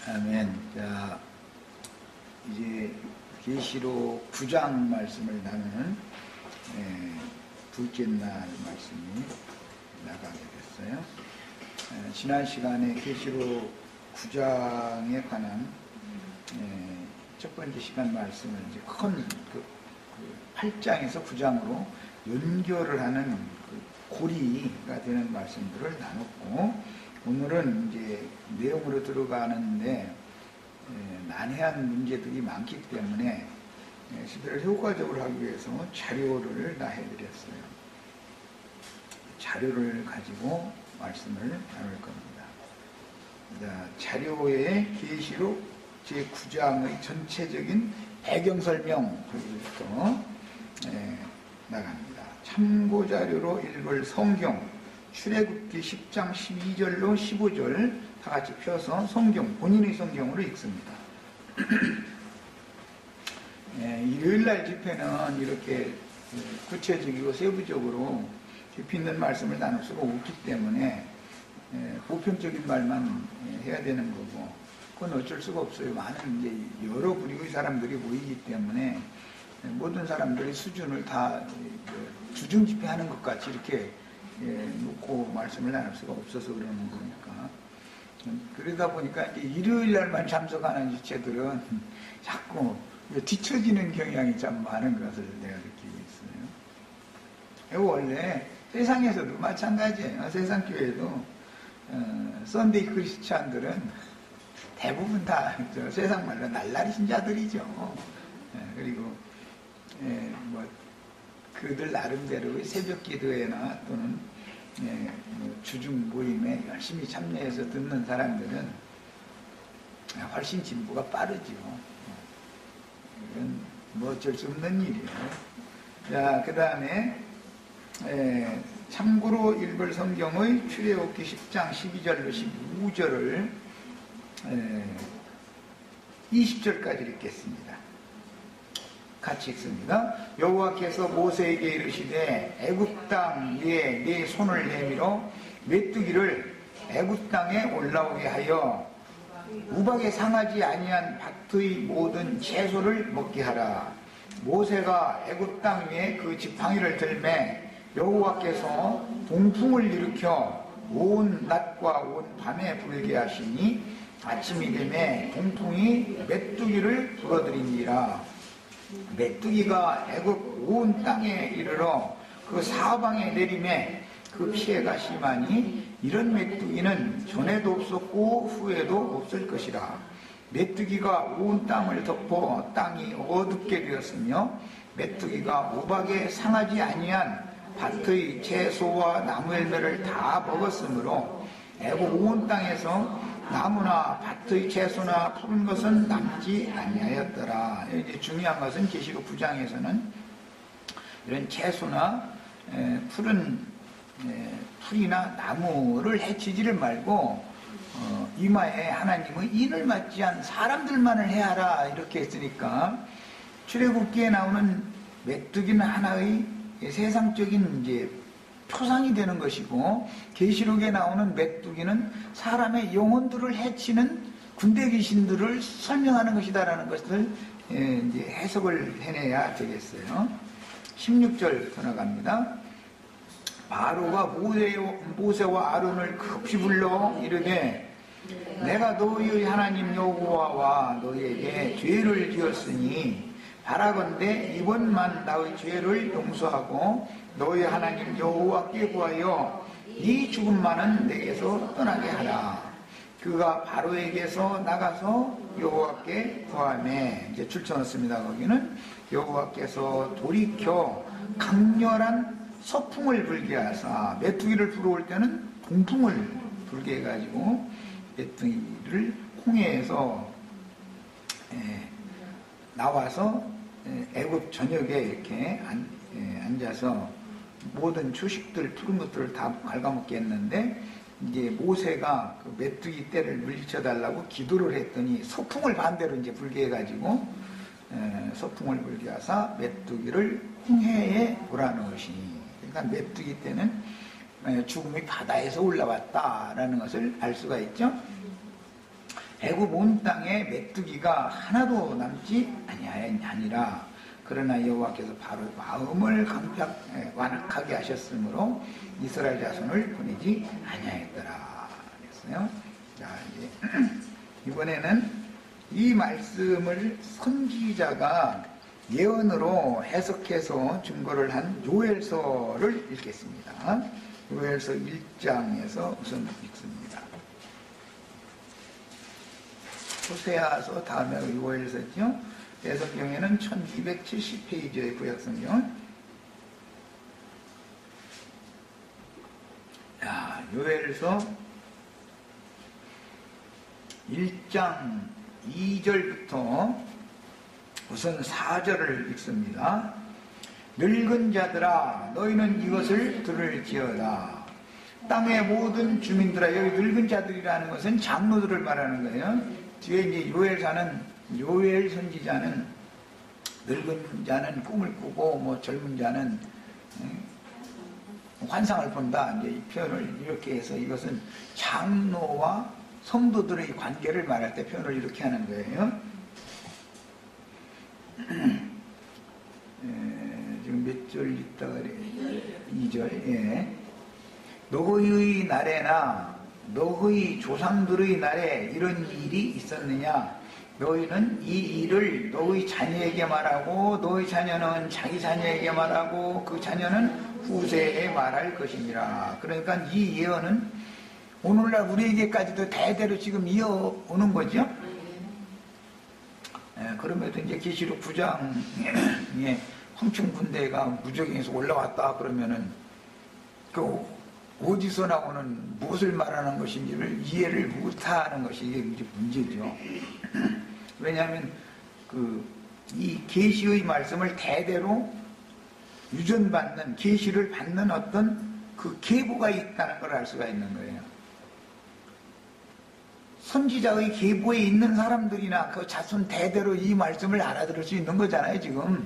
아멘. 자, 이제 계시록 9장 말씀을 나누는 둘째 날 말씀이 나가게 됐어요. 지난 시간에 계시록 9장에 관한 첫 번째 시간 말씀을 이제 큰 8장에서 9장으로 연결을 하는 고리가 되는 말씀들을 나눴고, 오늘은 이제 내용으로 들어가는데 난해한 문제들이 많기 때문에 시대를 효과적으로 하기 위해서 자료를 다 해드렸어요. 자료를 가지고 말씀을 나눌 겁니다. 자, 자료에 계시록 제9장의 전체적인 배경 설명부터 나갑니다. 참고 자료로 읽을 성경 출애굽기 10장 12절로 15절 다 같이 펴서 성경, 본인의 성경으로 읽습니다. 일요일날 집회는 이렇게 구체적이고 세부적으로 깊이 있는 말씀을 나눌 수가 없기 때문에 보편적인 말만 해야 되는 거고, 그건 어쩔 수가 없어요. 많은 이제 여러 부류의 사람들이 모이기 때문에 모든 사람들의 수준을 다 주중 집회하는 것 같이 이렇게 놓고 말씀을 나눌 수가 없어서 그러는 거니까. 그러다 보니까 이제 일요일 날만 참석하는 지체들은 자꾸 뒤처지는 경향이 참 많은 것을 내가 느끼고 있어요. 원래 세상에서도 마찬가지예요. 세상 교회도 썬데이 크리스찬들은 대부분 다 세상 말로 날라리 신자들이죠. 그리고 그들 나름대로의 새벽 기도회나 또는 주중 모임에 열심히 참여해서 듣는 사람들은 훨씬 진보가 빠르죠. 이건 뭐 어쩔 수 없는 일이에요. 자, 그 다음에 참고로 읽을 성경의 출애굽기 10장 12절로 15절을 20절까지 읽겠습니다. 같이 읽습니다. 여호와께서 모세에게 이르시되 애굽 땅 위에 네 손을 내밀어 메뚜기를 애굽 땅에 올라오게 하여 우박에 상하지 아니한 밭의 모든 채소를 먹게 하라. 모세가 애굽 땅 위에 그 지팡이를 들매 여호와께서 동풍을 일으켜 온 낮과 온 밤에 불게 하시니 아침이 되매 동풍이 메뚜기를 불어들이니라. 메뚜기가 애굽 온 땅에 이르러 그 사방에 내림에 그 피해가 심하니 이런 메뚜기는 전에도 없었고 후에도 없을 것이라. 메뚜기가 온 땅을 덮어 땅이 어둡게 되었으며 메뚜기가 우박에 상하지 아니한 밭의 채소와 나무 열매를 다 먹었으므로 애굽 온 땅에서 나무나 밭의 채소나 푸른 것은 남지 아니하였더라. 이제 중요한 것은 계시록 9장에서는 이런 채소나 푸른 풀이나 나무를 해치지를 말고 이마에 하나님의 인을 맞지 않은 사람들만을 해하라 이렇게 했으니까, 출애굽기에 나오는 메뚜기는 하나의 세상적인 이제 표상이 되는 것이고, 계시록에 나오는 메뚜기는 사람의 영혼들을 해치는 군대 귀신들을 설명하는 것이다라는 것을 이제 해석을 해내야 되겠어요. 16절 더 나갑니다. 바로가 모세와 아론을 급히 불러 이르되 내가 너희의 하나님 여호와와 너희에게 죄를 지었으니 바라건대 이번만 나의 죄를 용서하고 너희 하나님 여호와께 구하여 네 죽음만은 내게서 떠나게 하라. 그가 바로에게서 나가서 여호와께 구하매, 이제 줄쳐놓습니다. 거기는 여호와께서 돌이켜 강렬한 서풍을 불게 하사, 메뚜기를 불어올 때는 동풍을 불게 해가지고 메뚜기를 홍해에서 나와서 애굽 전역에 이렇게 앉아서 모든 초식들, 푸른 것들을 다 갉아먹게 했는데, 이제 모세가 그 메뚜기 떼를 물리쳐달라고 기도를 했더니 서풍을 반대로 이제 불게 해가지고 서풍을 불게 하사 메뚜기를 홍해에 몰아넣으시니, 그러니까 메뚜기 떼는 죽음이 바다에서 올라왔다라는 것을 알 수가 있죠. 애굽 온 땅에 메뚜기가 하나도 남지 아니라 그러나 여호와께서 바로 마음을 완악하게 하셨으므로 이스라엘 자손을 보내지 아니하였더라 그랬어요. 자, 이제 이번에는 이 말씀을 선지자가 예언으로 해석해서 증거를 한 요엘서를 읽겠습니다. 요엘서 1장에서 우선 읽습니다. 호세아서 다음에 요엘서죠. 내 성경에는 1270페이지의 구약성경. 요엘서 1장 2절부터 우선 4절을 읽습니다. 늙은 자들아 너희는 이것을 들을지어다. 땅의 모든 주민들아. 여기 늙은 자들이라는 것은 장로들을 말하는 거예요. 뒤에 이제 요엘 선지자는 늙은 자는 꿈을 꾸고 뭐 젊은 자는 환상을 본다. 이제 이 표현을 이렇게 해서 이것은 장로와 성도들의 관계를 말할 때 표현을 이렇게 하는 거예요. 지금 몇 절 있다가 2절. 예. 너희의 날에나 너희 조상들의 날에 이런 일이 있었느냐? 너희는 이 일을 너희 자녀에게 말하고 너희 자녀는 자기 자녀에게 말하고 그 자녀는 후세에 말할 것이니라. 그러니까 이 예언은 오늘날 우리에게까지도 대대로 지금 이어오는 거죠. 그러면서 이제 계시록 9장에 황충 군대가 무적에서 올라왔다 그러면은 그 어디서 나오는 무엇을 말하는 것인지를 이해를 못하는 것이 이게 이제 문제죠. 왜냐하면 이 계시의 말씀을 대대로 유전받는 계시를 받는 어떤 그 계보가 있다는 걸 알 수가 있는 거예요. 선지자의 계보에 있는 사람들이나 그 자손 대대로 이 말씀을 알아들을 수 있는 거잖아요, 지금.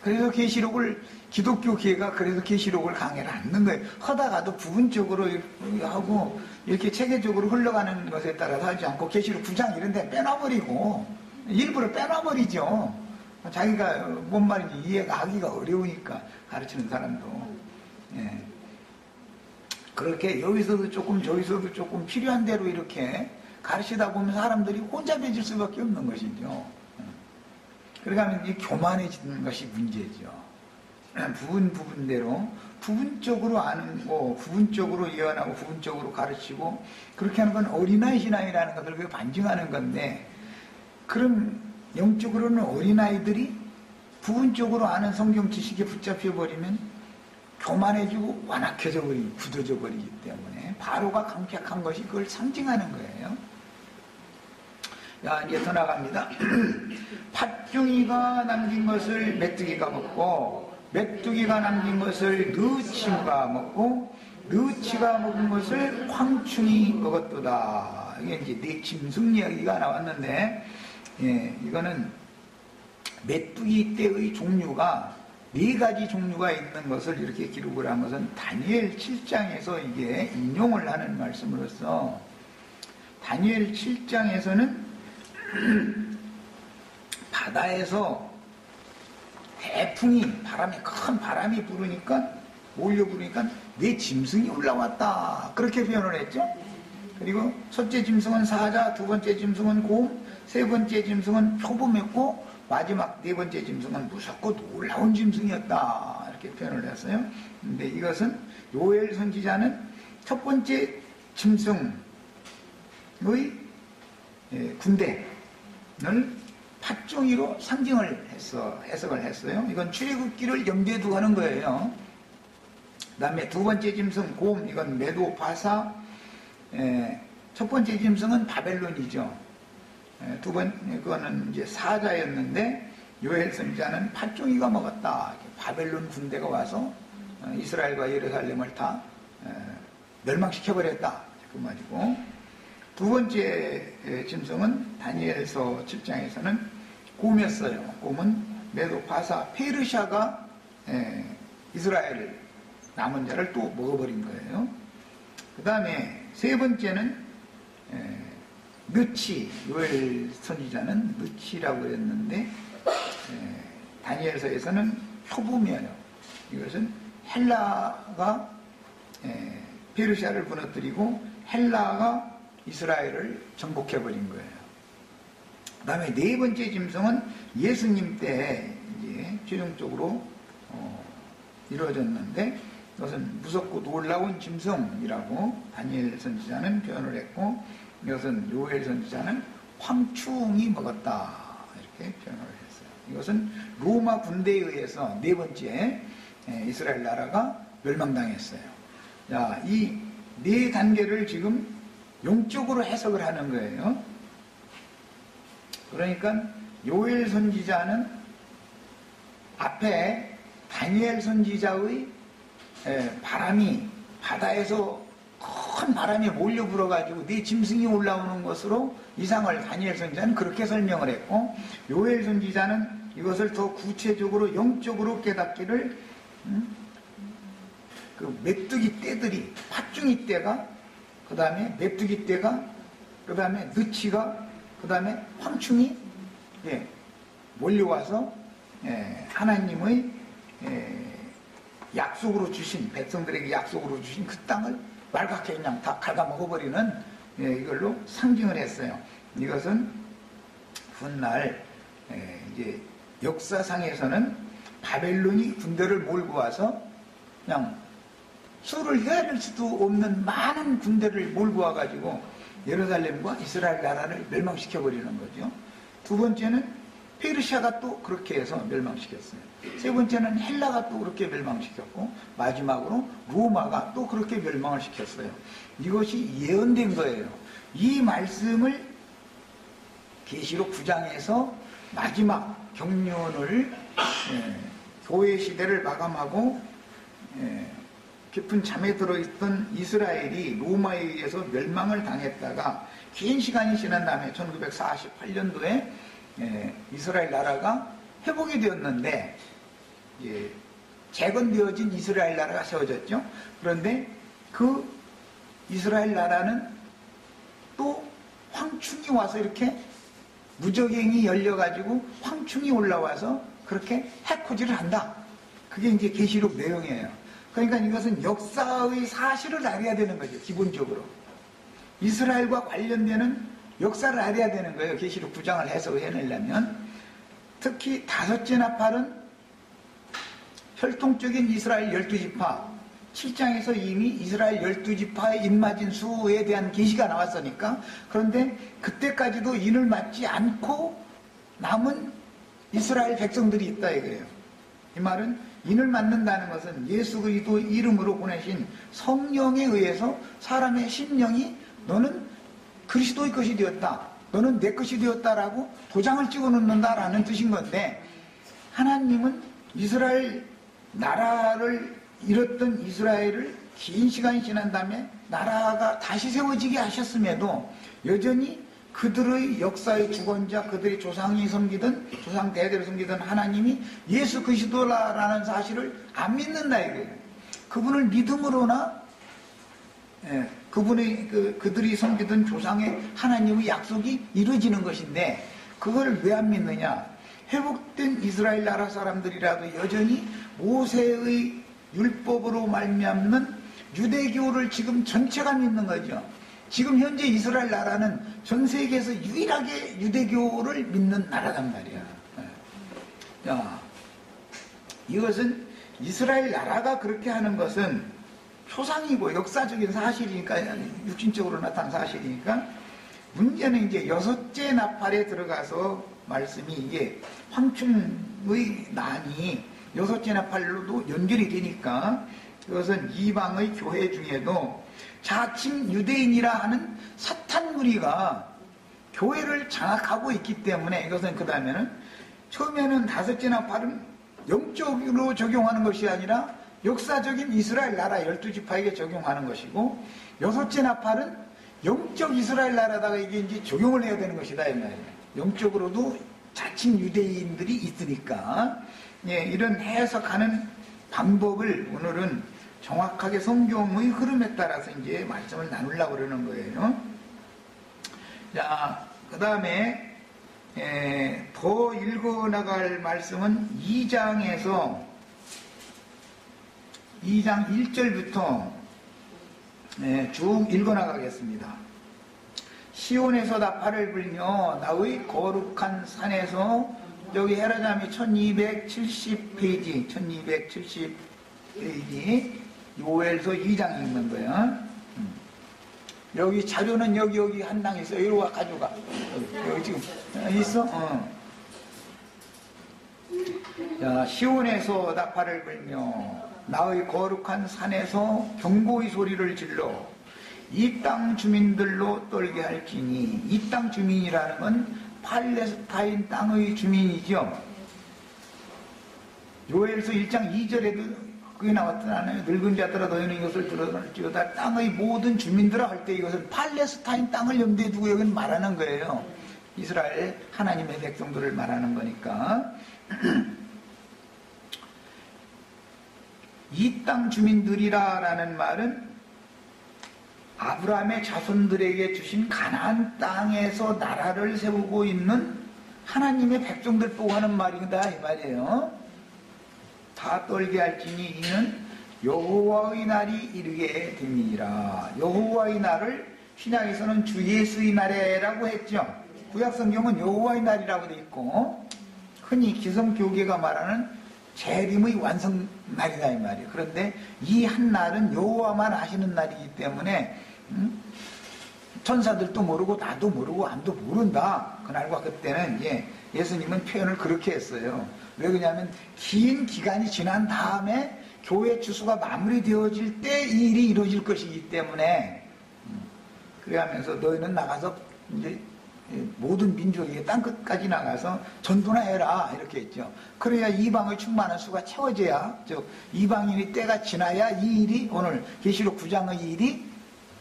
그래서 계시록을 기독교계가 그래서 계시록을 강해를 않는 거예요. 하다가도 부분적으로 하고 이렇게 체계적으로 흘러가는 것에 따라서 하지 않고 계시록 9장 이런 데 빼놔버리고 일부러 빼놔버리죠. 자기가 뭔 말인지 이해가 하기가 어려우니까 가르치는 사람도. 예. 그렇게 여기서도 조금 저기서도 조금 필요한 대로 이렇게 가르치다 보면 사람들이 혼잡해질 수밖에 없는 것이죠. 그러니까 이 교만해지는 것이 문제죠. 부분대로 부분적으로 아는 거, 부분적으로 예언하고 부분적으로 가르치고 그렇게 하는 건 어린아이 신앙이라는 것을 반증하는 건데, 그런 영적으로는 어린아이들이 부분적으로 아는 성경 지식에 붙잡혀버리면 교만해지고 완악해져 버리고 굳어져 버리기 때문에 바로가 강팍한 것이 그걸 상징하는 거예요. 자, 이제 더 나갑니다. 팥종이가 남긴 것을 메뚜기가 먹고 메뚜기가 남긴 것을 느치가 먹고 느치가 먹은 것을 황충이 먹었도다. 이게 이제 네 짐승 이야기가 나왔는데, 예, 이거는 메뚜기 떼의 종류가 4가지 종류가 있는 것을 이렇게 기록을 한 것은 다니엘 7장에서 이게 인용을 하는 말씀으로서, 다니엘 7장에서는 바다에서 태풍이 큰 바람이 몰려 부르니까 내 짐승이 올라왔다, 그렇게 표현을 했죠. 그리고 첫째 짐승은 사자, 두 번째 짐승은 곰, 세 번째 짐승은 표범이었고 마지막 4번째 짐승은 무섭고 놀라운 짐승이었다, 이렇게 표현을 했어요. 근데 이것은 요엘 선지자는 첫 번째 짐승의 군대를 팥종이로 상징을 해석을 했어요. 이건 출애굽기를 염두에 두고 하는 거예요. 그 다음에 두 번째 짐승 곰, 이건 메도 바사. 첫 번째 짐승은 바벨론이죠. 그거는 이제 사자였는데 요엘 선지자는 팥종이가 먹었다. 바벨론 군대가 와서 이스라엘과 예루살렘을 다 멸망시켜버렸다, 그 말이고. 두 번째 짐승은 다니엘서 7장에서는 곰이었어요. 곰은 메도 바사 페르시아가 이스라엘 남은 자를 또 먹어버린 거예요. 그 다음에 세 번째는 느치, 요엘 선지자는 느치라고 그랬는데 다니엘서에서는 표범이에요. 이것은 헬라가 페르시아를 무너뜨리고 헬라가 이스라엘을 정복해버린 거예요. 그 다음에 네 번째 짐승은 예수님 때 이제 최종적으로 이루어졌는데 이것은 무섭고 놀라운 짐승이라고 다니엘 선지자는 표현을 했고, 이것은 요엘 선지자는 황충이 먹었다 이렇게 표현을 했어요. 이것은 로마 군대에 의해서 네 번째 이스라엘 나라가 멸망당했어요. 자, 이 네 단계를 지금 영적으로 해석을 하는 거예요. 그러니까 요엘 선지자는 앞에 다니엘 선지자의 바람이 바다에서 큰 바람이 몰려 불어가지고 네 짐승이 올라오는 것으로 이상을 다니엘 선지자는 그렇게 설명을 했고, 요엘 선지자는 이것을 더 구체적으로 영적으로 깨닫기를 그 메뚜기 떼들이 팥중이 떼가, 그 다음에 메뚜기 떼가, 그 다음에 느치가, 그 다음에 황충이 몰려와서 하나님의 약속으로 주신, 백성들에게 약속으로 주신 그 땅을 말갛게 그냥 다 갉아먹어버리는 이걸로 상징을 했어요. 이것은 훗날 이제 역사상에서는 바벨론이 군대를 몰고 와서 그냥 수를 헤아릴 수도 없는 많은 군대를 몰고 와가지고 예루살렘과 이스라엘 나라를 멸망시켜버리는 거죠. 두 번째는 페르시아가 또 그렇게 해서 멸망시켰어요. 세 번째는 헬라가 또 그렇게 멸망시켰고, 마지막으로 로마가 또 그렇게 멸망을 시켰어요. 이것이 예언된 거예요. 이 말씀을 계시록 9장에서 마지막 경륜을 교회 시대를 마감하고 깊은 잠에 들어있던 이스라엘이 로마에 의해서 멸망을 당했다가 긴 시간이 지난 다음에 1948년도에 이스라엘 나라가 회복이 되었는데 재건되어진 이스라엘 나라가 세워졌죠. 그런데 그 이스라엘 나라는 또 황충이 와서 이렇게 무적행이 열려가지고 황충이 올라와서 그렇게 해코지를 한다. 그게 이제 계시록 내용이에요. 그러니까 이것은 역사의 사실을 알아야 되는 거죠. 기본적으로 이스라엘과 관련되는 역사를 알아야 되는 거예요. 계시록 9장을 해석을 해내려면. 특히 다섯째 나팔은 혈통적인 이스라엘 12지파, 7장에서 이미 이스라엘 12지파의 입맞은 수에 대한 계시가 나왔으니까. 그런데 그때까지도 인을 맞지 않고 남은 이스라엘 백성들이 있다 이거예요. 이 말은 인을 맞는다는 것은 예수 그리스도 이름으로 보내신 성령에 의해서 사람의 심령이 너는 그리스도의 것이 되었다, 너는 내 것이 되었다라고 도장을 찍어 놓는다라는 뜻인 건데, 하나님은 이스라엘 나라를 잃었던 이스라엘을 긴 시간이 지난 다음에 나라가 다시 세워지게 하셨음에도 여전히 그들의 역사의 주권자, 그들의 조상이 섬기던, 조상 대대로 섬기던 하나님이 예수 그리스도라는 사실을 안 믿는다 이거예요. 그분을 믿음으로나 그들이 섬기던 조상의 하나님의 약속이 이루어지는 것인데, 그걸 왜 안 믿느냐? 회복된 이스라엘 나라 사람들이라도 여전히 모세의 율법으로 말미암는 유대교를 지금 전체가 믿는 거죠. 지금 현재 이스라엘 나라는 전 세계에서 유일하게 유대교를 믿는 나라단 말이야. 자, 이것은 이스라엘 나라가 그렇게 하는 것은 초상이고 역사적인 사실이니까, 육신적으로 나타난 사실이니까, 문제는 이제 여섯째 나팔에 들어가서 말씀이 이게 황충의 난이 여섯째 나팔로도 연결이 되니까, 그것은 이방의 교회 중에도 자칭 유대인이라 하는 사탄 무리가 교회를 장악하고 있기 때문에, 이것은 그 다음에는 처음에는 다섯째 나팔은 영적으로 적용하는 것이 아니라 역사적인 이스라엘 나라 12지파에게 적용하는 것이고, 여섯째 나팔은 영적 이스라엘 나라다가 이게 이제 적용을 해야 되는 것이다 이 말이에요. 영적으로도 자칭 유대인들이 있으니까. 이런 해석하는 방법을 오늘은 정확하게 성경의 흐름에 따라서 이제 말씀을 나누려고 그러는 거예요. 자, 그 다음에 더 읽어나갈 말씀은 2장에서 2장 1절부터 쭉 읽어나가겠습니다. 시온에서 나팔을 불며 나의 거룩한 산에서, 여기 헤라자미 1270페이지, 1270페이지, 요엘서 2장 읽는 거야. 여기 자료는 여기 한 장 있어. 이리 와, 가져가. 여기 지금 있어? 자, 시온에서 나팔을 불며 나의 거룩한 산에서 경고의 소리를 질러 이 땅 주민들로 떨게 할지니, 이 땅 주민이라는 건 팔레스타인 땅의 주민이죠. 요엘서 1장 2절에도 그게 나왔잖아요. 늙은 자들아 너희는 이것을 들어볼지어다 땅의 모든 주민들아 할 때 이것은 팔레스타인 땅을 염두에 두고 여기는 말하는 거예요. 이스라엘 하나님의 백성들을 말하는 거니까. 이 땅 주민들이라는 말은 아브라함의 자손들에게 주신 가나안 땅에서 나라를 세우고 있는 하나님의 백성들 보고 하는 말이다 이 말이에요. 다 떨게 할지니 이는 여호와의 날이 이르게 됨이니라. 여호와의 날을 신약에서는 주 예수의 날이라고 했죠. 구약성경은 여호와의 날이라고 돼 있고, 흔히 기성교계가 말하는 재림의 완성 날이다 이 말이에요. 그런데 이 한 날은 여호와만 아시는 날이기 때문에 천사들도 모르고 나도 모르고 아무도 모른다. 그날과 그때는 예수님은 표현을 그렇게 했어요. 왜 그러냐면 긴 기간이 지난 다음에 교회 추수가 마무리되어질 때 이 일이 이루어질 것이기 때문에, 그래 하면서 너희는 나가서 이제 모든 민족에게 땅끝까지 나가서 전도나 해라 이렇게 했죠. 그래야 이방의 충만한 수가 채워져야, 즉 이방인의 때가 지나야 이 일이, 오늘 계시록 9장의 일이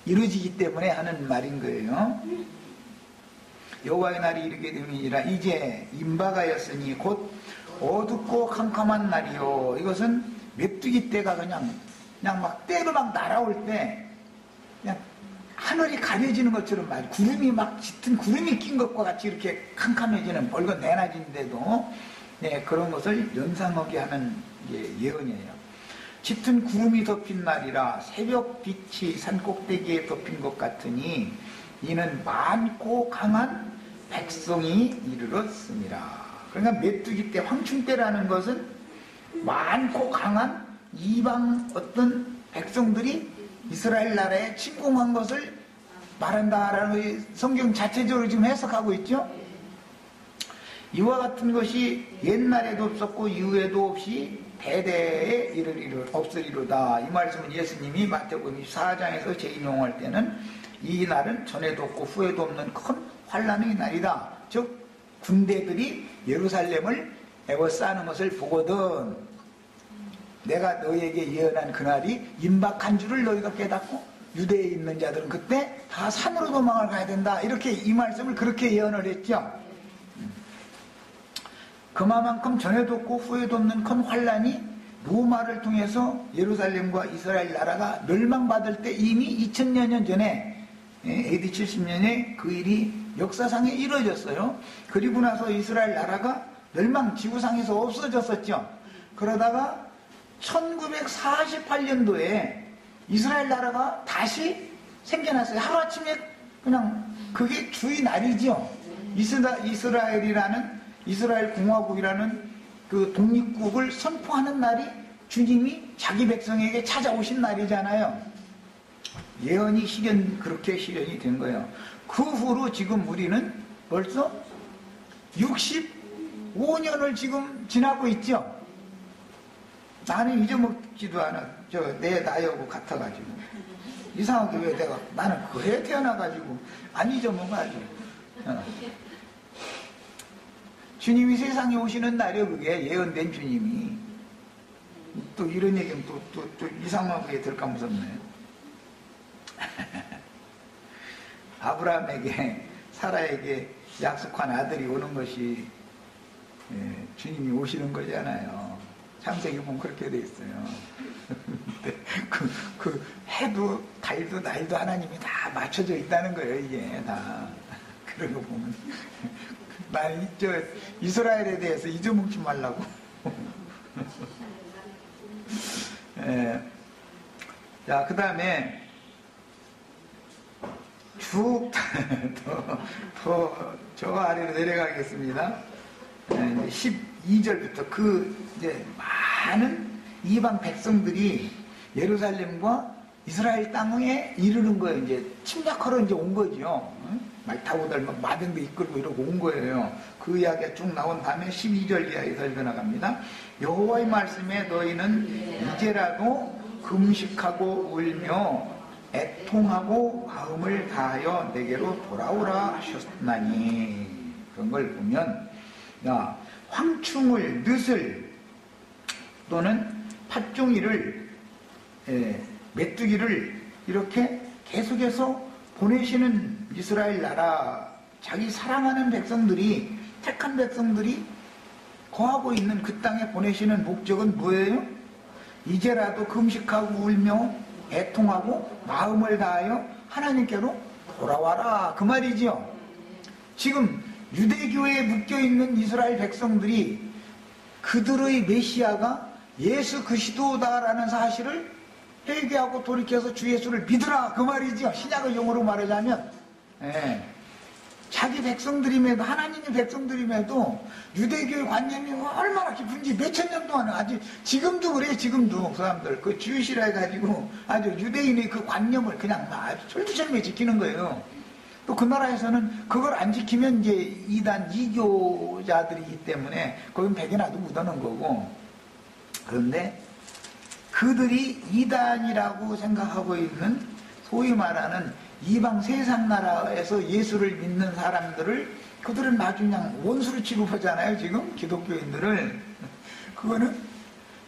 이루어지기 때문에 하는 말인 거예요. 여호와의 날이 이르게 됨이니라. 이제 임박하였으니 곧 어둡고 캄캄한 날이요. 이것은 메뚜기 때가 그냥 막 때로 막 날아올 때 그냥 하늘이 가려지는 것처럼 말, 구름이 막 짙은 구름이 낀 것과 같이 이렇게 캄캄해지는, 벌건 내나진데도 그런 것을 연상하게 하는 예언이에요. 짙은 구름이 덮인 날이라 새벽 빛이 산꼭대기에 덮인 것 같으니 이는 많고 강한 백성이 이르렀습니다. 그러니까 메뚜기 때, 황충 때라는 것은 많고 강한 이방 어떤 백성들이 이스라엘 나라에 침공한 것을 말한다라는 성경 자체적으로 지금 해석하고 있죠. 이와 같은 것이 옛날에도 없었고 이후에도 없이 대대에 없으리로다. 이 말씀은 예수님이 마태복음 24장에서 재인용할 때는 이 날은 전에도 없고 후에도 없는 큰 환란의 날이다. 즉 군대들이 예루살렘을 에워싸는 것을 보거든 내가 너희에게 예언한 그날이 임박한 줄을 너희가 깨닫고 유대에 있는 자들은 그때 다 산으로 도망을 가야 된다. 이렇게 이 말씀을 그렇게 예언을 했죠. 그만큼 전에도 없고 후에도 없는 큰 환란이 로마를 통해서 예루살렘과 이스라엘 나라가 멸망받을 때 이미 2000년 전에 AD 70년에 그 일이 역사상에 이루어졌어요. 그리고 나서 이스라엘 나라가 멸망, 지구상에서 없어졌었죠. 그러다가 1948년도에 이스라엘 나라가 다시 생겨났어요. 하루아침에 그냥 그게 주의 날이죠. 이스라엘이라는, 이스라엘 공화국이라는 그 독립국을 선포하는 날이 주님이 자기 백성에게 찾아오신 날이잖아요. 예언이 그렇게 실현이 된 거예요. 그 후로 지금 우리는 벌써 65년을 지금 지나고 있죠. 나는 잊어먹지도 않아. 내 나이하고 같아가지고. 이상하게 왜 나는 그래 태어나가지고 안 잊어먹어가지고. 주님이 세상에 오시는 날이요, 그게 예언된 주님이. 또 이런 얘기는 또 이상하게 들까 무섭네. 아브라함에게, 사라에게 약속한 아들이 오는 것이 주님이 오시는 거잖아요. 창세기 보면 그렇게 돼 있어요. 그 해도 달도 날도 하나님이 다 맞춰져 있다는 거예요, 이게 다. 그런 거 보면. 난 이스라엘에 대해서 잊어먹지 말라고. 예. 자, 그 다음에 쭉 저 아래로 내려가겠습니다. 12절부터 이제 많은 이방 백성들이 예루살렘과 이스라엘 땅에 이르는 거예요. 이제 침략하러 이제 온 거죠. 말 타고 막 마병도 이끌고 이러고 온 거예요. 그 이야기가 쭉 나온 다음에 12절 이하에서 읽어나갑니다. 여호와의 말씀에 너희는 이제라도 금식하고 울며 애통하고 마음을 다하여 내게로 돌아오라 하셨나니. 그런 걸 보면 황충을 늦을 또는 팥종이를 메뚜기를 이렇게 계속해서 보내시는 이스라엘 나라, 자기 사랑하는 백성들이, 택한 백성들이 거하고 있는 그 땅에 보내시는 목적은 뭐예요? 이제라도 금식하고 울며 애통하고 마음을 다하여 하나님께로 돌아와라, 그 말이지요. 지금 유대교에 묶여있는 이스라엘 백성들이 그들의 메시아가 예수 그리스도다라는 사실을 회개하고 돌이켜서 주 예수를 믿으라, 그 말이지요. 신약의 용어로 말하자면 자기 백성들임에도, 하나님의 백성들임에도 유대교의 관념이 얼마나 깊은지 몇천 년 동안, 아주 지금도 그래. 지금도 그 사람들 그 주유시라 해가지고 아주 유대인의 그 관념을 그냥 아주 철두철미에 지키는 거예요. 또 그 나라에서는 그걸 안 지키면 이제 이단 이교자들이기 때문에 거긴 백이나도 묻어놓은 거고. 그런데 그들이 이단이라고 생각하고 있는 소위 말하는 이방 세상 나라에서 예수를 믿는 사람들을 그들은 아주 그냥 원수로 취급하잖아요. 지금 기독교인들을. 그거는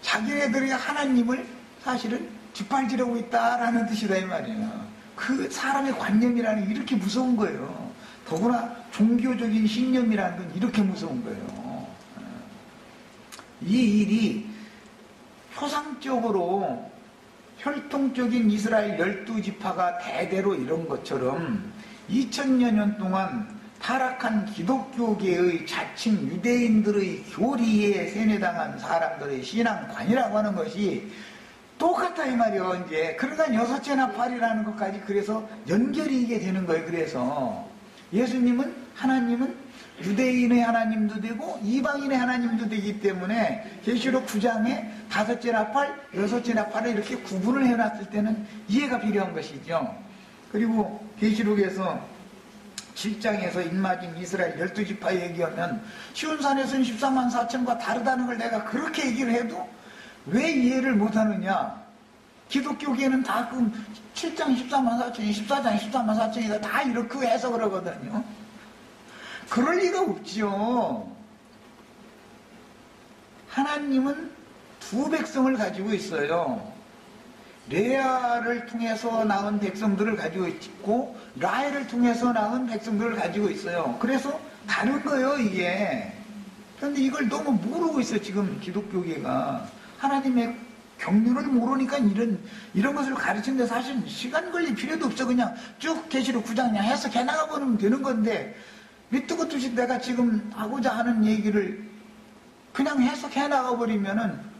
자기네들이 하나님을 사실은 짓밟으려고 있다라는 뜻이다, 이 말이에요. 그 사람의 관념이라는 게 이렇게 무서운 거예요. 더구나 종교적인 신념이라는 건 이렇게 무서운 거예요. 이 일이 표상적으로 혈통적인 이스라엘 12지파가 대대로 이런 것처럼 2000여 년 동안 타락한 기독교계의 자칭 유대인들의 교리에 세뇌당한 사람들의 신앙관이라고 하는 것이 똑같다, 이 말이요. 이제 그러니까 여섯째 나팔이라는 것까지 그래서 연결이 이게 되는 거예요. 그래서 예수님은, 하나님은 유대인의 하나님도 되고 이방인의 하나님도 되기 때문에 계시록 9장에 다섯째 나팔, 여섯째 나팔을 이렇게 구분을 해놨을 때는 이해가 필요한 것이죠. 그리고 계시록에서 7장에서 입맞은 이스라엘 12지파 얘기하면 시온산에서는 14만 4천과 다르다는 걸 내가 그렇게 얘기를 해도 왜 이해를 못하느냐. 기독교계는 다 그 7장 14만 4천이 14장 14만 4천이다 다 이렇게 해석을 하거든요. 그럴 리가 없지요. 하나님은 두 백성을 가지고 있어요. 레아를 통해서 낳은 백성들을 가지고 있고 라헬을 통해서 낳은 백성들을 가지고 있어요. 그래서 다른 거예요, 이게. 그런데 이걸 너무 모르고 있어요, 지금 기독교계가. 하나님의 경륜을 모르니까 이런 것을 가르치는데 사실 시간 걸릴 필요도 없어. 그냥 쭉 계시록 9장 그냥 해석해 나가보면 되는 건데, 밑도 끝도 없이 내가 지금 하고자 하는 얘기를 그냥 해석해 나가버리면은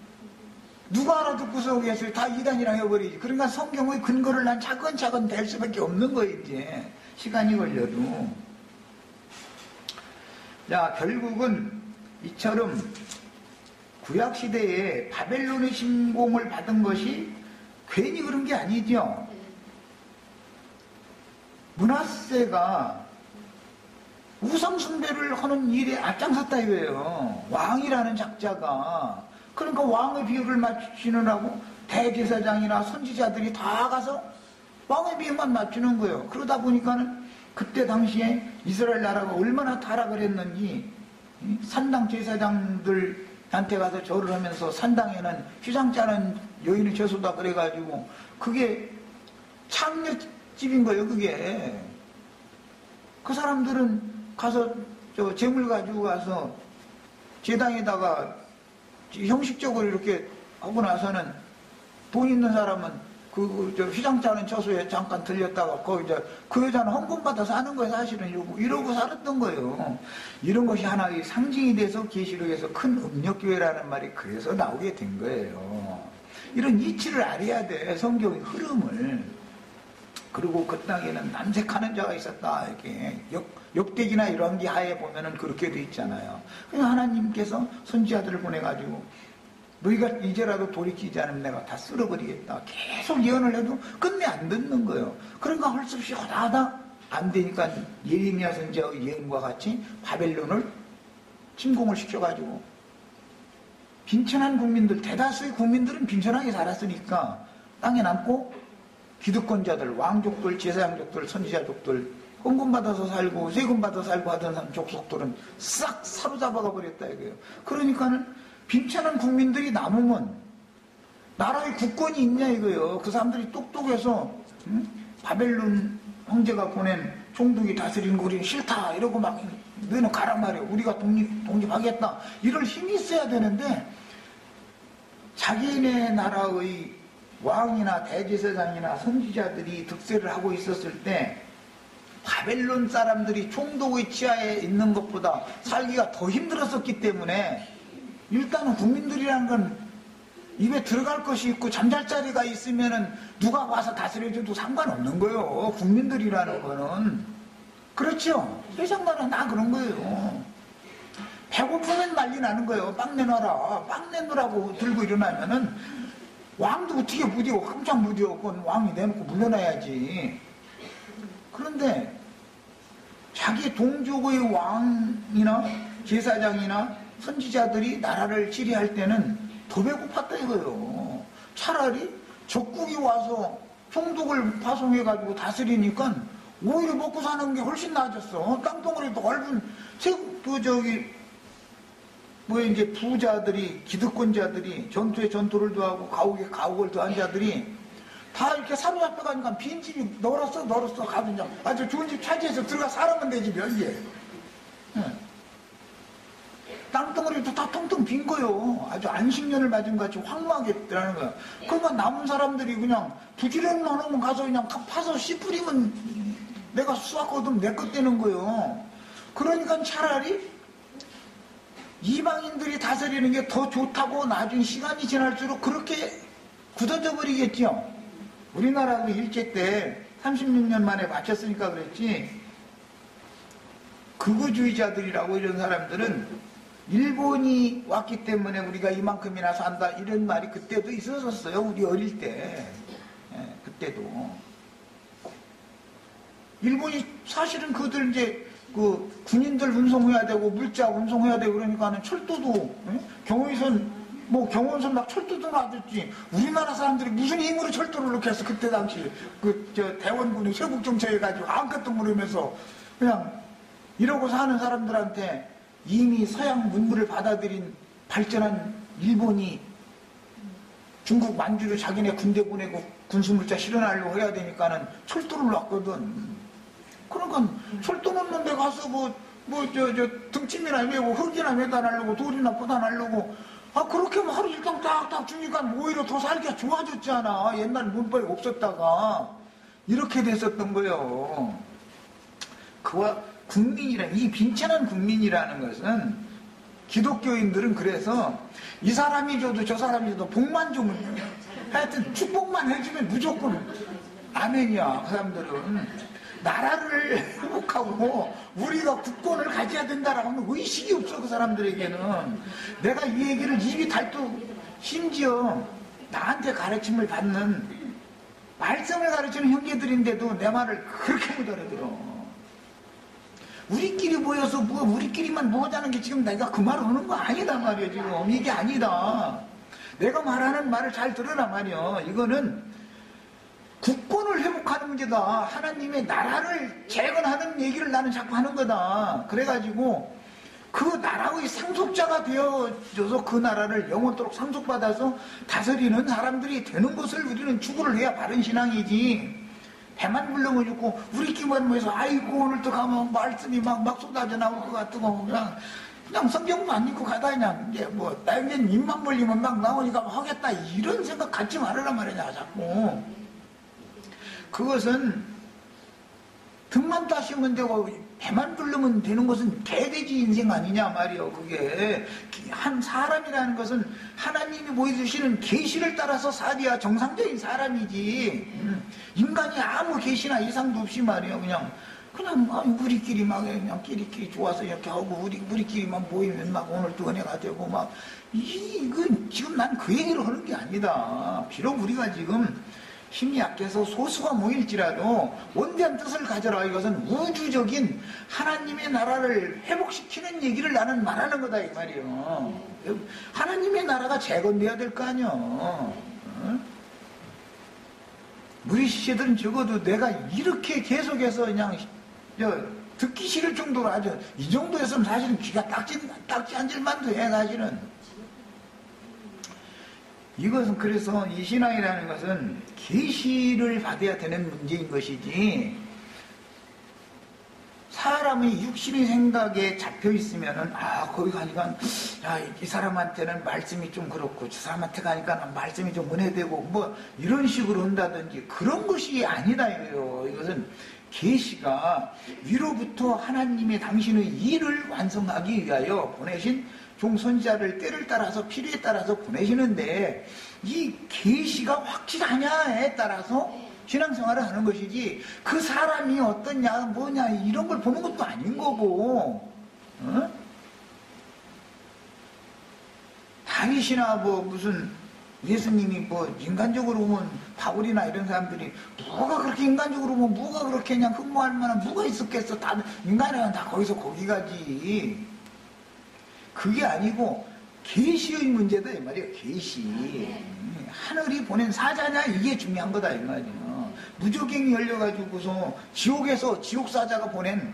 누가 알아듣고서 오겠어요? 다 이단이라 해버리지. 그러니까 성경의 근거를 난 차근차근 댈 수밖에 없는 거예요, 이제. 시간이 걸려도. 자, 결국은 이처럼 구약시대에 바벨론의 침공을 받은 것이 괜히 그런 게 아니죠. 므낫세가 우상숭배를 하는 일에 앞장섰다 이거예요. 왕이라는 작자가. 그러니까 왕의 비유를 맞추느라고 대제사장이나 선지자들이 다 가서 왕의 비유만 맞추는 거예요. 그러다 보니까는 그때 당시에 이스라엘 나라가 얼마나 타락을 했는지 산당 제사장들한테 가서 절을 하면서 산당에는 휘장 짜는 여인의 죄수다 그래가지고 그게 창녀집인 거예요. 그게. 그 사람들은 가서 재물 가지고 가서 제당에다가 형식적으로 이렇게 하고 나서는 돈 있는 사람은 저 휘장치 않은 처소에 잠깐 들렸다가 거기 그 여자는 헌금받아서 사는 거예요. 사실은 이러고 살았던 거예요. 이런 것이 하나의 상징이 돼서 계시록에서 큰 음력교회라는 말이 그래서 나오게 된 거예요. 이런 이치를 알아야 돼. 성경의 흐름을. 그리고 그 땅에는 남색하는 자가 있었다. 이렇게 역대기나 이런 게 하에 보면은 그렇게 돼 있잖아요. 그냥 하나님께서 선지자들을 보내가지고 너희가 이제라도 돌이키지 않으면 내가 다 쓸어버리겠다. 계속 예언을 해도 끝내 안 듣는 거예요. 그러니까 할 수 없이 하다 안 되니까 예레미야 선지자의 예언과 같이 바벨론을 침공을 시켜가지고 빈천한 국민들, 대다수의 국민들은 빈천하게 살았으니까 땅에 남고 기득권자들, 왕족들, 제사장족들, 선지자족들, 헌금 받아서 살고 세금 받아서 살고 하던 족속들은 싹 사로잡아가 버렸다 이거예요. 그러니까는 빈천한 국민들이 남으면 나라의 국권이 있냐 이거예요. 그 사람들이 똑똑해서 바벨론 황제가 보낸 총독이 다스리는 거 우리는 싫다 이러고 막 너는 가란 말이야. 우리가 독립하겠다. 이럴 힘이 있어야 되는데 자기네 나라의 왕이나 대제사장이나 선지자들이 득세를 하고 있었을 때 바벨론 사람들이 총독의 치하에 있는 것보다 살기가 더 힘들었었기 때문에 일단은 국민들이라는 건 입에 들어갈 것이 있고 잠잘 자리가 있으면은 누가 와서 다스려줘도 상관없는 거예요. 국민들이라는 거는. 그렇죠? 세상 나라는 다 그런 거예요. 배고프면 난리 나는 거예요. 빵 내놔라. 빵 내놓으라고 들고 일어나면은 왕도 어떻게 무디고 깜짝 무디고 그건 왕이 내놓고 물러나야지. 그런데 자기 동족의 왕이나 제사장이나 선지자들이 나라를 지휘할 때는 더 배고팠다 이거예요. 차라리 적국이 와서 총독을 파송해가지고 다스리니까 오히려 먹고 사는 게 훨씬 나아졌어. 땅덩어리도 넓은 이제 부자들이, 기득권자들이, 전투에 전투를 더하고 가옥에 가옥을 더한 자들이 다 이렇게 사로잡혀 가니까 빈집이 널었어 가서 그냥 아주 좋은 집 차지해서 들어가 살아면 되지 별게. 땅덩어리도 다 텅텅 빈 거요. 아주 안식년을 맞은 것 같이 황망하겠다는 거야. 그러니까 남은 사람들이 그냥 부지런만 하면 가서 그냥 파서 씨 뿌리면 내가 수확 거두면 내 것 되는 거요. 그러니까 차라리 이방인들이 다스리는 게 더 좋다고 나중에 시간이 지날수록 그렇게 굳어져 버리겠죠. 우리나라도 일제 때 36년 만에 바쳤으니까 그랬지. 극우주의자들이라고 이런 사람들은 일본이 왔기 때문에 우리가 이만큼이나 산다 이런 말이 그때도 있었어요. 우리 어릴 때. 그때도. 일본이 사실은 그들 이제 그 군인들 운송해야 되고 물자 운송해야 되고 그러니까는 철도도 경호선 막 철도도 놔줬지. 우리나라 사람들이 무슨 힘으로 철도를 이렇게 해서 그때 당시 대원군이 쇄국정처해가지고 아무것도 모르면서 그냥 이러고 사는 사람들한테 이미 서양 문물을 받아들인 발전한 일본이 중국 만주로 자기네 군대 보내고 군수물자 실어나려고 해야 되니까는 철도를 놨거든. 그러니까 철도 놓는 데 가서 등짐이나 메고 흙이나 매달으려고 돌이나 퍼다하려고 그렇게 하루 일당 딱딱 주니까 오히려 더 살기가 좋아졌잖아. 옛날 문법이 없었다가 이렇게 됐었던 거예요. 그와 이 빈천한 국민이라는 것은 기독교인들은 그래서 이 사람이 줘도 저 사람이 줘도 복만 주면 하여튼 축복만 해주면 무조건 아멘이야. 그 사람들은 나라를 회복하고 우리가 국권을 가져야 된다라고 하는 의식이 없어. 그 사람들에게는. 내가 이 얘기를 입이 달도 심지어 나한테 가르침을 받는 말씀을 가르치는 형제들인데도 내 말을 그렇게 못 알아들어. 우리끼리 모여서 우리끼리만 모자는 게 지금 내가 그 말 하는 거 아니다 말이야. 지금 이게 아니다. 내가 말하는 말을 잘 들으라 말이야. 이거는 국권을 회복하는 문제다. 하나님의 나라를 재건하는 얘기를 나는 자꾸 하는 거다. 그래가지고 그 나라의 상속자가 되어줘서 그 나라를 영원토록 상속받아서 다스리는 사람들이 되는 것을 우리는 추구를 해야 바른 신앙이지. 배만 불러면 죽고 우리끼리만 모여서 아이고 오늘도 가면 말씀이 막 쏟아져 나올 것 같고 그냥 성경도 안 읽고 가다 그냥 이제 나에겐 입만 벌리면 막 나오니까 하겠다 이런 생각 갖지 말아라 말이냐 자꾸. 그것은 등만 따시면 되고 배만 부르면 되는 것은 개돼지 인생 아니냐 말이요. 그게 한 사람이라는 것은 하나님이 보여주시는 계시를 따라서 살아야 정상적인 사람이지. 인간이 아무 계시나 이상도 없이 말이요. 그냥 우리끼리 막 그냥 끼리끼리 좋아서 이렇게 하고 우리끼리만 모이면 막 오늘도 은혜가 되고 막 이건 지금 난 그 얘기를 하는 게 아니다. 비록 우리가 지금 힘이 약해서 소수가 모일지라도 원대한 뜻을 가져라. 이것은 우주적인 하나님의 나라를 회복시키는 얘기를 나는 말하는 거다 이 말이에요. 하나님의 나라가 재건돼야 될 거 아니야. 우리 시체들은 적어도 내가 이렇게 계속해서 그냥 듣기 싫을 정도로 아주 이 정도였으면 사실은 귀가 딱지 앉을만도 해 사실은. 이것은 그래서 이 신앙이라는 것은 계시를 받아야 되는 문제인 것이지, 사람의 육신의 생각에 잡혀 있으면은 거기 가니까 이 사람한테는 말씀이 좀 그렇고 저 사람한테 가니까 말씀이 좀 은혜되고 뭐 이런 식으로 한다든지 그런 것이 아니다 이거예요. 이것은 계시가 위로부터 하나님의 당신의 일을 완성하기 위하여 보내신 종선자를 때를 따라서 필요에 따라서 보내시는데, 이 계시가 확실하냐에 따라서 신앙생활을 하는 것이지 그 사람이 어떠냐 뭐냐 이런 걸 보는 것도 아닌 거고, 다윗이나 뭐 무슨 예수님이 뭐 인간적으로 보면 바울이나 이런 사람들이 뭐가 그렇게 인간적으로 보면 뭐가 그렇게 그냥 흠모할 만한 뭐가 있었겠어. 다 인간이면 다 거기서 거기 가지. 그게 아니고 계시의 문제다 이 말이에요. 계시. 하늘이 보낸 사자냐 이게 중요한 거다 이 말이에요. 무조갱이 열려가지고서 지옥에서 지옥사자가 보낸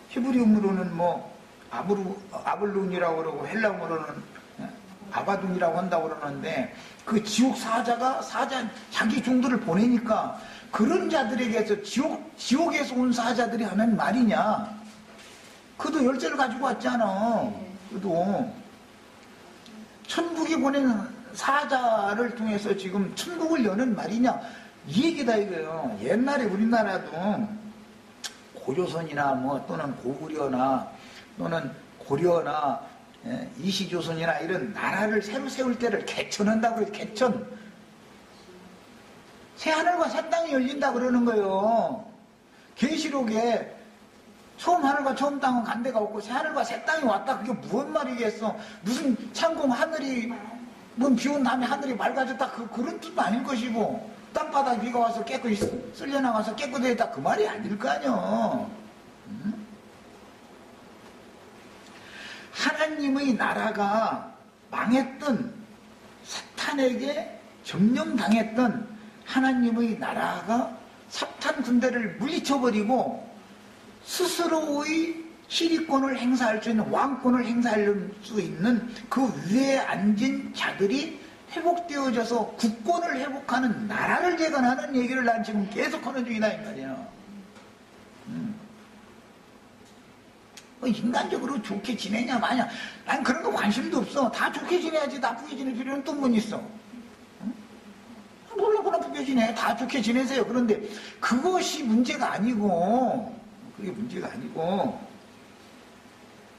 히브리음으로는 뭐 아블룬이라고 그러고 헬라어로는 아바둔이라고 한다고 그러는데, 그 지옥사자가 자기 종들을 보내니까 그런 자들에게서 지옥에서 온 사자들이 하는 말이냐. 그도 열쇠를 가지고 왔잖아. 그도 천국이 보낸 사자를 통해서 지금 천국을 여는 말이냐 이 얘기다 이거예요. 옛날에 우리나라도 고조선이나 뭐 또는 고구려나 또는 고려나 이시조선이나 이런 나라를 새로 세울 때를 개천한다고 해요. 개천. 새하늘과 새 땅이 열린다 그러는 거예요. 계시록에 처음 하늘과 처음 땅은 간 데가 없고 새하늘과 새 땅이 왔다. 그게 무슨 말이겠어. 무슨 창공 하늘이 비온 다음에 하늘이 맑아졌다 그런 뜻도 아닐 것이고, 땅바닥 비가 와서 깨끗이 쓸려나가서 깨끗해졌다 그 말이 아닐 거 아니야. 하나님의 나라가 망했던, 사탄에게 점령당했던 하나님의 나라가 사탄 군대를 물리쳐버리고 스스로의 시리권을 행사할 수 있는, 왕권을 행사할 수 있는 그 위에 앉은 자들이 회복되어져서 국권을 회복하는 나라를 재건하는 얘기를 난 지금 계속하는 중이다 이 말이야. 인간적으로 좋게 지내냐 마냐 난 그런 거 관심도 없어. 다 좋게 지내야지. 나쁘게 지낼 필요는 또 뭐 있어. 몰라고 나쁘게 지내. 다 좋게 지내세요. 그런데 그것이 문제가 아니고, 그게 문제가 아니고,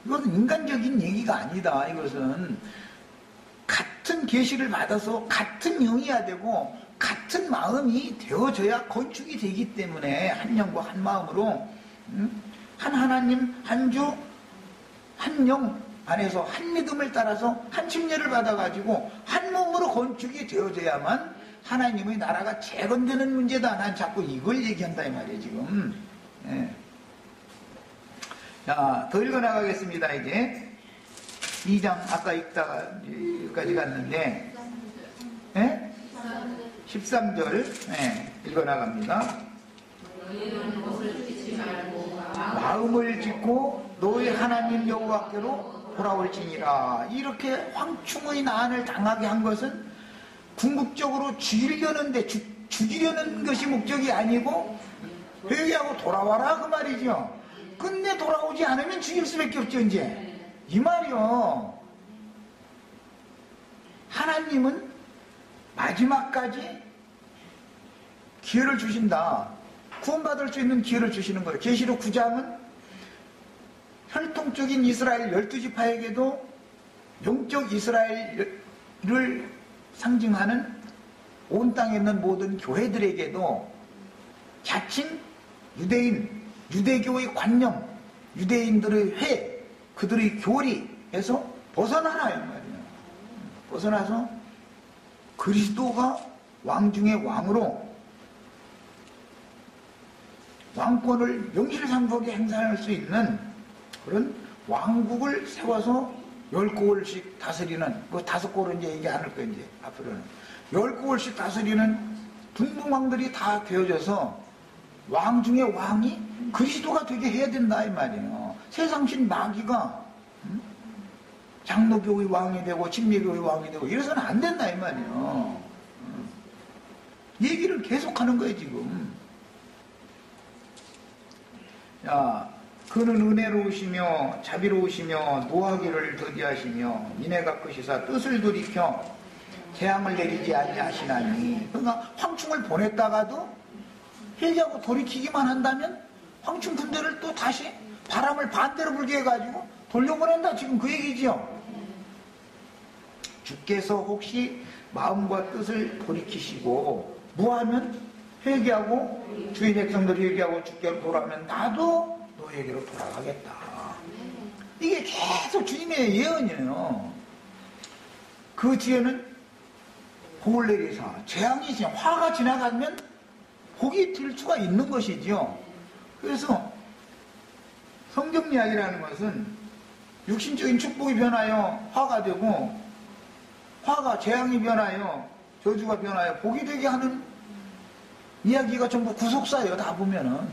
이것은 인간적인 얘기가 아니다. 이것은 같은 계시를 받아서 같은 영이어야 되고 같은 마음이 되어져야 건축이 되기 때문에, 한 영과 한 마음으로 한 하나님, 한 주, 한 영 안에서 한 믿음을 따라서 한 침례를 받아가지고 한 몸으로 건축이 되어져야만 하나님의 나라가 재건되는 문제다. 난 자꾸 이걸 얘기한다 이 말이에요 지금. 예. 자, 더 읽어나가겠습니다. 이제 2장 아까 읽다가 여기까지 갔는데, 예? 13절 읽어나갑니다. 마음을 짓고 너희 하나님 여호와께로 돌아올지니라. 이렇게 황충의 난을 당하게 한 것은 궁극적으로 죽이려는 것이 목적이 아니고 회개하고 돌아와라 그 말이죠. 끝내 돌아오지 않으면 죽일 수밖에 없죠. 이제 이 말이요. 하나님은 마지막까지 기회를 주신다. 구원받을 수 있는 기회를 주시는 거예요. 계시록 9장은 혈통적인 이스라엘 12지파에게도 영적 이스라엘을 상징하는 온 땅에 있는 모든 교회들에게도 자칭 유대인, 유대교의 관념, 유대인들의 회, 그들의 교리에서 벗어나라 이 말이에요. 벗어나서 그리스도가 왕 중의 왕으로 왕권을 명실상부하게 행사할 수 있는 그런 왕국을 세워서 10골씩 다스리는, 뭐 5골은 이제 얘기 안 할 거예요, 이제 앞으로는. 10골씩 다스리는 분봉왕들이 다 되어져서 왕 중에 왕이 그리스도가 되게 해야 된다 이 말이에요. 세상신 마귀가 장로교의 왕이 되고 침례교의 왕이 되고 이래서는 안 된다 이 말이에요. 얘기를 계속하는 거예요 지금. 야, 그는 은혜로우시며 자비로우시며 노하기를 더디하시며 인애가 크시사 뜻을 돌이켜 재앙을 내리지 아니하시나니. 그러니까 황충을 보냈다가도 회개하고 돌이키기만 한다면 황충 군대를 또 다시 바람을 반대로 불게 해가지고 돌려보낸다 지금 그 얘기죠. 주께서 혹시 마음과 뜻을 돌이키시고 뭐하면 회개하고 주의 백성들이 회개하고 주께로 돌아오면 나도 너에게로 돌아가겠다. 이게 계속 주님의 예언이에요. 그 뒤에는 복을 내리사 재앙이 지나 화가 지나가면 복이 들 수가 있는 것이지요. 그래서 성경 이야기라는 것은 육신적인 축복이 변하여 화가 되고 화가 재앙이 변하여 저주가 변하여 복이 되게 하는 이야기가 전부 구속사예요. 다 보면은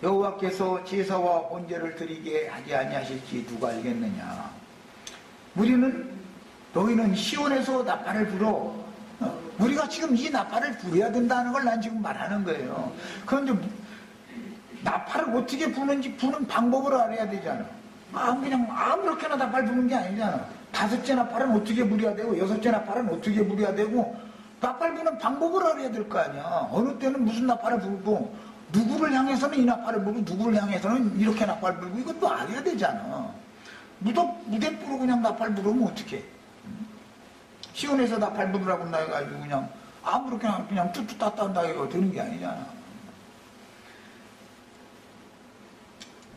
여호와께서 제사와 번제를 드리게 하지 아니하실지 누가 알겠느냐. 너희는 시온에서 나팔을 불어. 우리가 지금 이 나팔을 불어야 된다는 걸 난 지금 말하는 거예요. 그런데 나팔을 어떻게 부는지 부는 방법을 알아야 되잖아. 그냥 아무렇게나 나팔 부는 게 아니잖아. 5째 나팔은 어떻게 불어야 되고 6째 나팔은 어떻게 불어야 되고 나팔 부는 방법을 알아야 될 거 아니야. 어느 때는 무슨 나팔을 불고 누구를 향해서는 이 나팔을 불고 누구를 향해서는 이렇게 나팔 불고 이것도 알아야 되잖아. 무대부로 그냥 나팔 부르면 어떡해. 시온에서 나팔 부르라고 나 해가지고 그냥 아무렇게나 그냥 뚜뚜 따따 한다 이거 되는 게 아니잖아.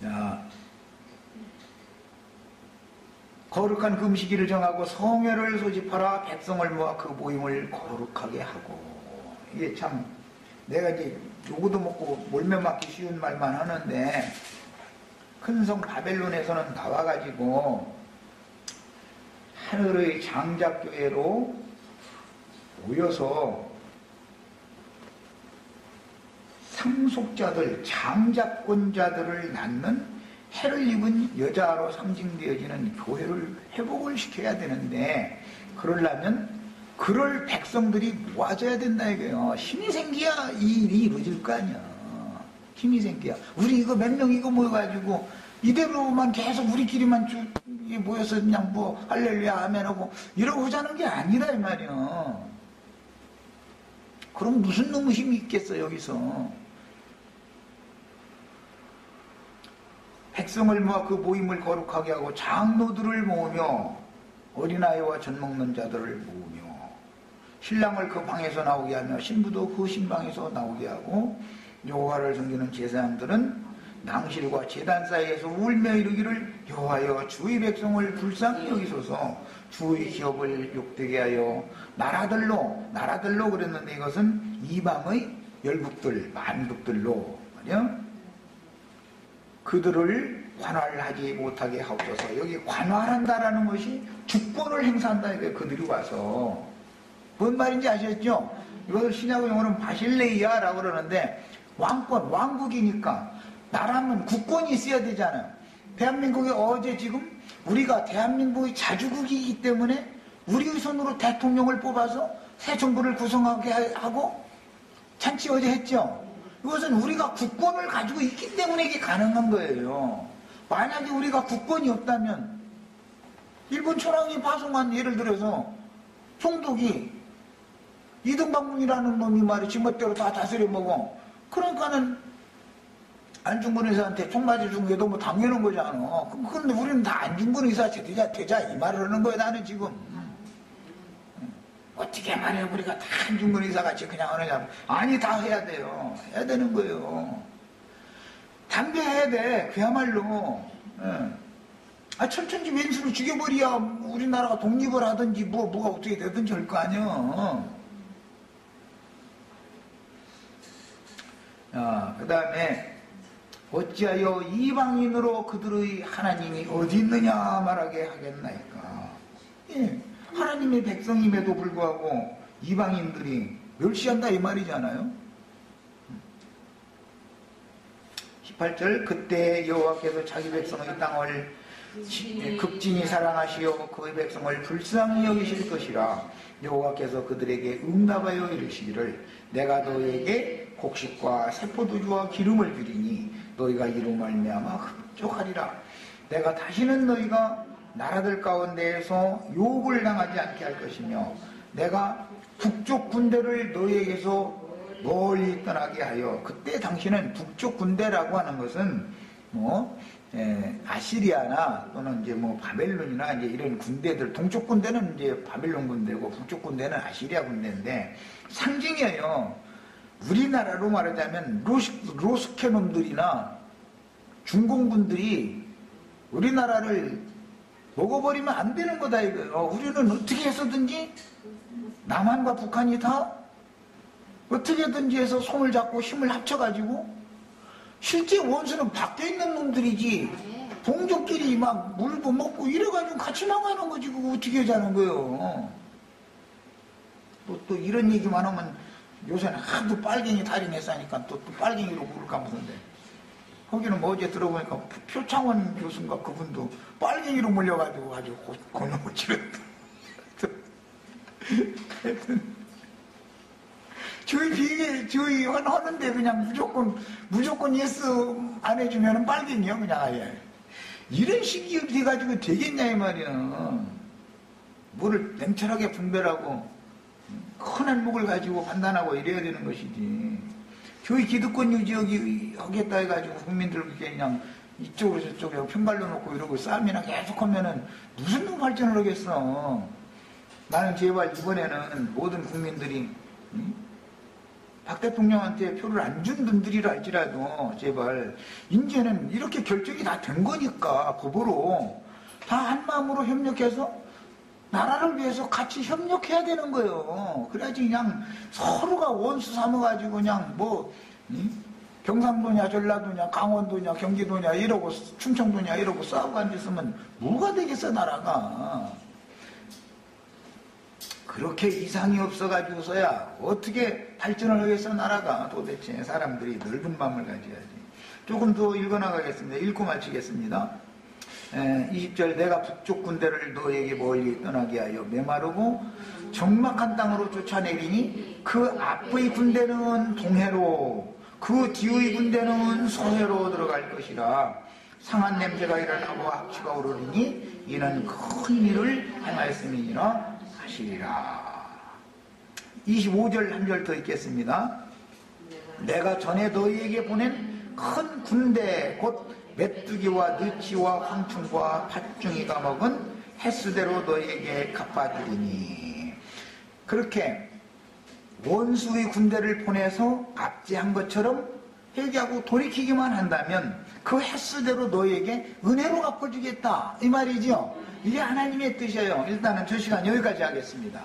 자, 거룩한 금식일을 정하고 성회를 소집하라. 백성을 모아 그 모임을 거룩하게 하고. 이게 참 내가 이제 요거도 먹고 몰매 맞기 쉬운 말만 하는데 큰 성 바벨론에서는 나와가지고 하늘의 장작교회로 모여서 상속자들, 장자권자들을 낳는 해를 입은 여자로 상징되어지는 교회를 회복을 시켜야 되는데 그러려면 그럴 백성들이 모아져야 된다 이거예요. 힘이 생겨야 이 일이 이루어질 거 아니야. 힘이 생겨야. 우리 이거 몇 명 이거 모여가지고 이대로만 계속 우리끼리만 모여서 그냥 뭐 할렐루야 아멘하고 이러고 하자는 게 아니라 이 말이야. 그럼 무슨 놈의 힘이 있겠어 여기서. 백성을 모아 그 모임을 거룩하게 하고 장로들을 모으며 어린아이와 젖 먹는 자들을 모으며 신랑을 그 방에서 나오게 하며 신부도 그 신방에서 나오게 하고 여호와를 섬기는 제사장들은 낭실과 제단 사이에서 울며 이르기를 여호와여 주의 백성을 불쌍히 여기소서 주의 기업을 욕되게 하여 나라들로 그랬는데 이것은 이방의 열국들 만국들로 말이야. 그들을 관할하지 못하게 하옵소서. 여기 관할한다라는 것이 주권을 행사한다 이거예요. 그들이 와서 뭔 말인지 아셨죠? 이것을 신약의 용어는 바실레이아라고 그러는데 왕권, 왕국이니까 나라면 국권이 있어야 되잖아요. 대한민국이 어제 지금 우리가 대한민국의 자주국이기 때문에 우리의 손으로 대통령을 뽑아서 새 정부를 구성하게 하고 잔치 어제 했죠. 이것은 우리가 국권을 가지고 있기 때문에 이게 가능한 거예요. 만약에 우리가 국권이 없다면 일본 천황이 파송한 예를 들어서 총독이 이등박문이라는 놈이 말이 지멋대로 다 다스려 먹어. 그러니까는 안중근 의사한테 총 맞아준 게도 뭐 당연한 거잖아. 근데 우리는 다 안중근 의사 되자 이 말을 하는 거야 나는 지금. 어떻게 말해 우리가 다 안중근 의사 같이 그냥 하느냐. 아니 다 해야 돼요. 해야 되는 거예요. 담대해야 돼. 그야말로. 철천지 왼수로 죽여버려야 우리나라가 독립을 하든지 뭐가 어떻게 되든지 할 거 아니야. 그 다음에 어찌하여 이방인으로 그들의 하나님이 어디 있느냐 말하게 하겠나이까. 예, 하나님의 백성임에도 불구하고 이방인들이 멸시한다 이 말이잖아요. 18절 그때 여호와께서 자기 백성의 땅을 극진히 사랑하시어 그의 백성을 불쌍히 여기실 것이라. 여호와께서 그들에게 응답하여 이르시기를 내가 너희에게 곡식과 세포도주와 기름을 주리니 너희가 이로 말미암아 흡족하리라. 내가 다시는 너희가 나라들 가운데에서 욕을 당하지 않게 할 것이며 내가 북쪽 군대를 너희에게서 멀리 떠나게 하여. 그때 당시는 북쪽 군대라고 하는 것은 아시리아나 또는 이제 바벨론이나 이제 이런 군대들, 동쪽 군대는 이제 바벨론 군대고 북쪽 군대는 아시리아 군대인데 상징이에요. 우리나라로 말하자면 로스케 놈들이나 중공군들이 우리나라를 먹어버리면 안 되는 거다 이거예요. 우리는 어떻게 해서든지 남한과 북한이 다 어떻게든지 해서 손을 잡고 힘을 합쳐가지고, 실제 원수는 밖에 있는 놈들이지 동족끼리 막 물도 먹고 이래가지고 같이 나가는 거지. 그거 어떻게 하자는 거예요. 또 이런 얘기만 하면 요새는 하도 빨갱이 달인했으니까 또 빨갱이로 물을 감던데, 거기는 어제 들어보니까 표창원 교수인가 그분도 빨갱이로 물려가지고 아주 고놈을 치렀다. 하여튼 저희 하는데 그냥 무조건 예스 안 해주면 빨갱이요 그냥 아예. 이런 식이 돼가지고 되겠냐 이 말이야. 뭐를 냉철하게 분별하고 큰 안목을 가지고 판단하고 이래야 되는 것이지. 저희 기득권 유지하겠다 해가지고 국민들 그냥 이쪽으로 저쪽으로 편갈려 놓고 이러고 싸움이나 계속 하면은 무슨 놈 발전을 하겠어. 나는 제발 이번에는 모든 국민들이 박 대통령한테 표를 안 준 분들이라 할지라도 제발 이제는 이렇게 결정이 다 된 거니까 법으로 다 한마음으로 협력해서 나라를 위해서 같이 협력해야 되는 거예요. 그래야지 그냥 서로가 원수 삼아가지고 그냥 경상도냐 전라도냐 강원도냐 경기도냐 이러고 충청도냐 이러고 싸우고 앉았으면 뭐가 되겠어 나라가. 그렇게 이상이 없어가지고서야 어떻게 발전을 하겠어 나라가. 도대체 사람들이 넓은 마음을 가져야지. 조금 더 읽어나가겠습니다. 읽고 마치겠습니다. 20절 내가 북쪽 군대를 너에게 멀리 떠나게 하여 메마르고 적막한 땅으로 쫓아내리니 그 앞의 군대는 동해로 그 뒤의 군대는 서해로 들어갈 것이라. 상한 냄새가 일어나고 악취가 오르리니 이는 큰 일을 행하였음이니라 하시리라. 25절 한 절 더 읽겠습니다. 내가 전에 너희에게 보낸 큰 군대 곧 메뚜기와 느치와 황충과 팥중이가 먹은 횟수대로 너희에게 갚아주리니. 그렇게 원수의 군대를 보내서 압제한 것처럼 회개하고 돌이키기만 한다면 그 횟수대로 너희에게 은혜로 갚아주겠다 이 말이죠. 이게 하나님의 뜻이에요. 일단은 저 시간 여기까지 하겠습니다.